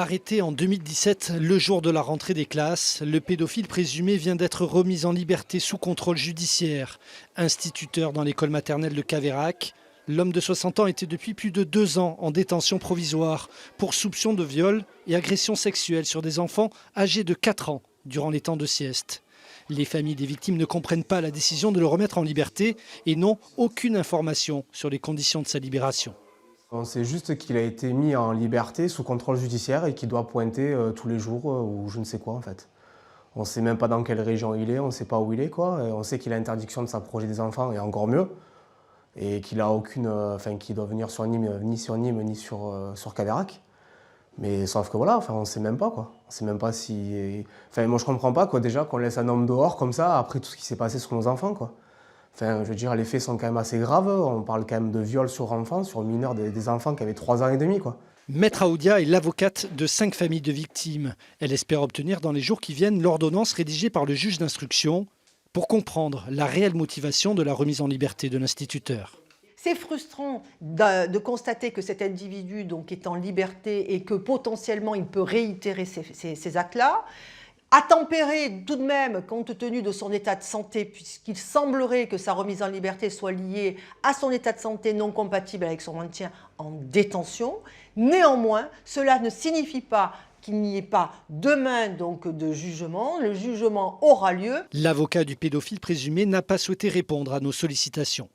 Arrêté en 2017, le jour de la rentrée des classes, le pédophile présumé vient d'être remis en liberté sous contrôle judiciaire. Instituteur dans l'école maternelle de Caveyrac, l'homme de 60 ans était depuis plus de 2 ans en détention provisoire pour soupçon de viol et agression sexuelle sur des enfants âgés de 4 ans durant les temps de sieste. Les familles des victimes ne comprennent pas la décision de le remettre en liberté et n'ont aucune information sur les conditions de sa libération. On sait juste qu'il a été mis en liberté sous contrôle judiciaire et qu'il doit pointer tous les jours ou je ne sais quoi en fait. On ne sait même pas dans quelle région il est, on ne sait pas où il est quoi. Et on sait qu'il a interdiction de s'approcher des enfants et encore mieux. Et qu'il a aucune, qu'il doit venir sur Nîmes, ni sur Nîmes ni sur Caveyrac. Mais sauf que voilà, on ne sait même pas quoi. On sait même pas si. Moi je comprends pas quoi déjà qu'on laisse un homme dehors comme ça après tout ce qui s'est passé sur nos enfants quoi. Je veux dire, les faits sont quand même assez graves. On parle quand même de viol sur enfants, sur mineurs, des enfants qui avaient 3 ans et demi, quoi. Maître Aoudia est l'avocate de 5 familles de victimes. Elle espère obtenir dans les jours qui viennent l'ordonnance rédigée par le juge d'instruction pour comprendre la réelle motivation de la remise en liberté de l'instituteur. C'est frustrant de constater que cet individu donc, est en liberté et que potentiellement il peut réitérer ces actes-là. À tempérer tout de même, compte tenu de son état de santé, puisqu'il semblerait que sa remise en liberté soit liée à son état de santé non compatible avec son maintien en détention. Néanmoins, cela ne signifie pas qu'il n'y ait pas demain donc de jugement. Le jugement aura lieu. L'avocat du pédophile présumé n'a pas souhaité répondre à nos sollicitations.